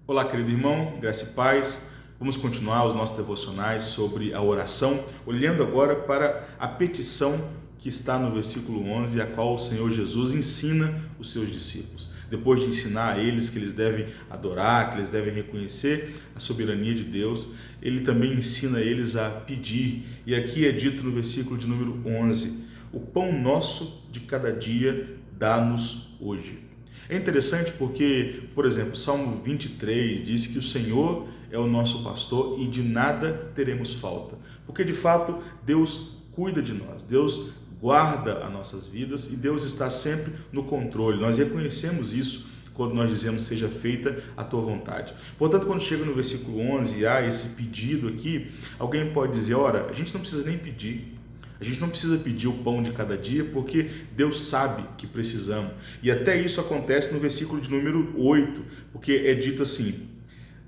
Olá, querido irmão, graça e paz. Vamos continuar os nossos devocionais sobre a oração, olhando agora para a petição que está no versículo 11, a qual o Senhor Jesus ensina os seus discípulos. Depois de ensinar a eles que eles devem adorar, que eles devem reconhecer a soberania de Deus, ele também ensina eles a pedir. E aqui é dito no versículo de número 11: o pão nosso de cada dia dá-nos hoje. É interessante porque, por exemplo, Salmo 23 diz que o Senhor é o nosso pastor e de nada teremos falta. Porque, de fato, Deus cuida de nós, Deus guarda as nossas vidas e Deus está sempre no controle. Nós reconhecemos isso quando nós dizemos: seja feita a tua vontade. Portanto, quando chega no versículo 11, há esse pedido aqui, alguém pode dizer: ora, a gente não precisa nem pedir. A gente não precisa pedir o pão de cada dia, porque Deus sabe que precisamos. E até isso acontece no versículo de número 8, porque é dito assim: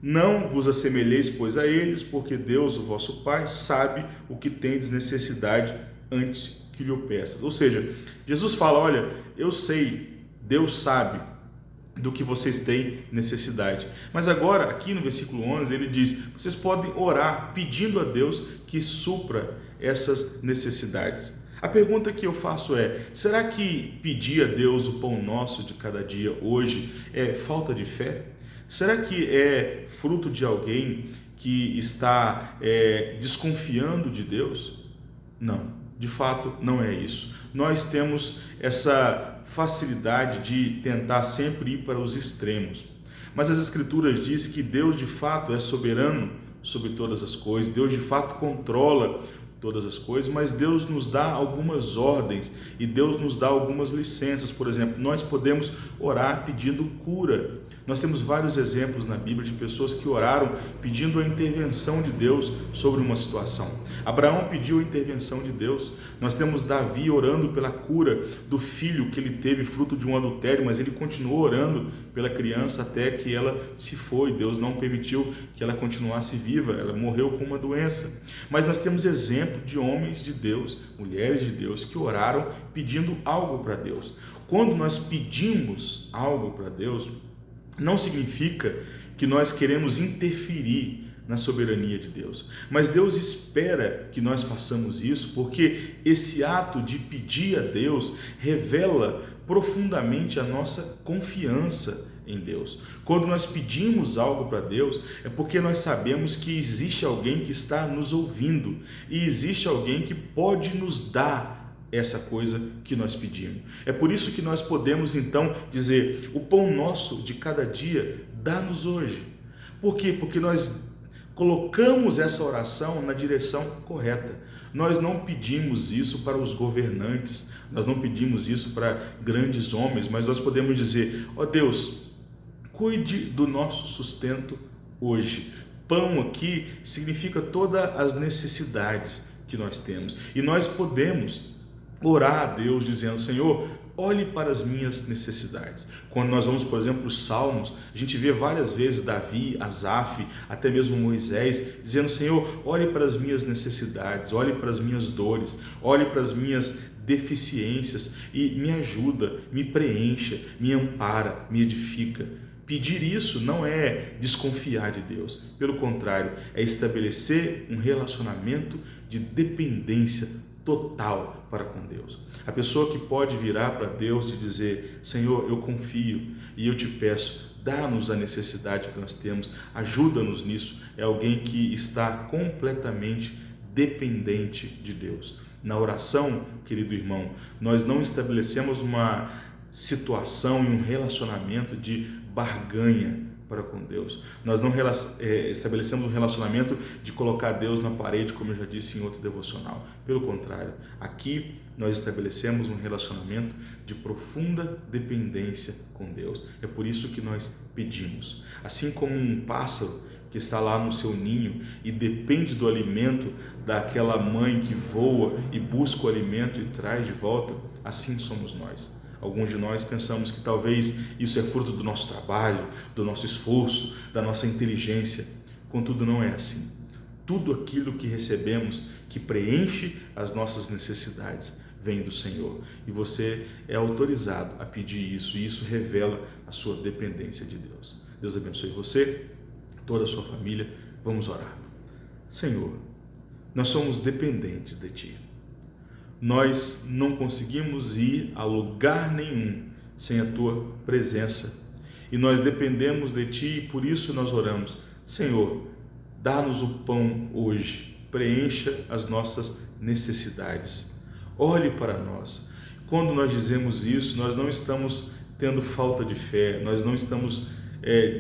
não vos assemelheis, pois, a eles, porque Deus, o vosso Pai, sabe o que tendes necessidade antes que lhe o peças. Ou seja, Jesus fala: olha, eu sei, Deus sabe do que vocês têm necessidade. Mas agora, aqui no versículo 11, ele diz: vocês podem orar pedindo a Deus que supra essas necessidades. A pergunta que eu faço é: será que pedir a Deus o pão nosso de cada dia hoje é falta de fé? Será que é fruto de alguém que está desconfiando de Deus? Não, de fato não é isso. Nós temos essa facilidade de tentar sempre ir para os extremos. Mas as Escrituras dizem que Deus de fato é soberano sobre todas as coisas, Deus de fato controla todas as coisas, mas Deus nos dá algumas ordens e Deus nos dá algumas licenças. Por exemplo, nós podemos orar pedindo cura. Nós temos vários exemplos na Bíblia de pessoas que oraram pedindo a intervenção de Deus sobre uma situação. Abraão pediu a intervenção de Deus. Nós temos Davi orando pela cura do filho que ele teve fruto de um adultério, mas ele continuou orando pela criança até que ela se foi. Deus não permitiu que ela continuasse viva, ela morreu com uma doença. Mas nós temos exemplo de homens de Deus, mulheres de Deus que oraram pedindo algo para Deus. Quando nós pedimos algo para Deus, não significa que nós queremos interferir na soberania de Deus, mas Deus espera que nós façamos isso, porque esse ato de pedir a Deus revela profundamente a nossa confiança em Deus. Quando nós pedimos algo para Deus, é porque nós sabemos que existe alguém que está nos ouvindo e existe alguém que pode nos dar essa coisa que nós pedimos. É por isso que nós podemos então dizer: o pão nosso de cada dia dá-nos hoje. Por quê? Porque nós colocamos essa oração na direção correta. Nós não pedimos isso para os governantes, nós não pedimos isso para grandes homens, mas nós podemos dizer: ó Deus, cuide do nosso sustento hoje. Pão aqui significa todas as necessidades que nós temos. E nós podemos orar a Deus dizendo: Senhor, olhe para as minhas necessidades. Quando nós vamos, por exemplo, os Salmos, a gente vê várias vezes Davi, Asaf, até mesmo Moisés, dizendo: Senhor, olhe para as minhas necessidades, olhe para as minhas dores, olhe para as minhas deficiências e me ajuda, me preencha, me ampara, me edifica. Pedir isso não é desconfiar de Deus, pelo contrário, é estabelecer um relacionamento de dependência total para com Deus. A pessoa que pode virar para Deus e dizer: Senhor, eu confio e eu te peço, dá-nos a necessidade que nós temos, ajuda-nos nisso, é alguém que está completamente dependente de Deus. Na oração, querido irmão, nós não estabelecemos uma situação e um relacionamento de barganha para com Deus. Nós não estabelecemos um relacionamento de colocar Deus na parede, como eu já disse em outro devocional. Pelo contrário, aqui nós estabelecemos um relacionamento de profunda dependência com Deus. É por isso que nós pedimos. Assim como um pássaro que está lá no seu ninho e depende do alimento daquela mãe que voa e busca o alimento e traz de volta, assim somos nós. Alguns de nós pensamos que talvez isso é fruto do nosso trabalho, do nosso esforço, da nossa inteligência. Contudo, não é assim. Tudo aquilo que recebemos, que preenche as nossas necessidades, vem do Senhor. E você é autorizado a pedir isso, e isso revela a sua dependência de Deus. Deus abençoe você, toda a sua família. Vamos orar. Senhor, nós somos dependentes de Ti. Nós não conseguimos ir a lugar nenhum sem a Tua presença. E nós dependemos de Ti e por isso nós oramos. Senhor, dá-nos o pão hoje, preencha as nossas necessidades. Olhe para nós. Quando nós dizemos isso, nós não estamos tendo falta de fé, nós não estamos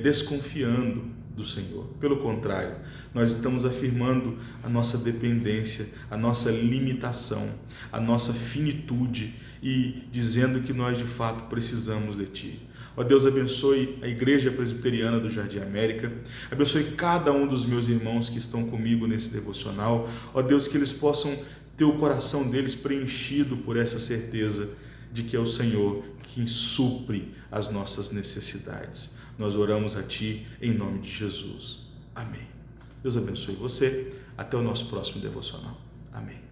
desconfiando do Senhor. Pelo contrário, nós estamos afirmando a nossa dependência, a nossa limitação, a nossa finitude e dizendo que nós de fato precisamos de Ti. Ó Deus, abençoe a Igreja Presbiteriana do Jardim América, abençoe cada um dos meus irmãos que estão comigo nesse devocional. Ó Deus, que eles possam ter o coração deles preenchido por essa certeza de que é o Senhor que supre as nossas necessidades. Nós oramos a Ti em nome de Jesus. Amém. Deus abençoe você. Até o nosso próximo devocional. Amém.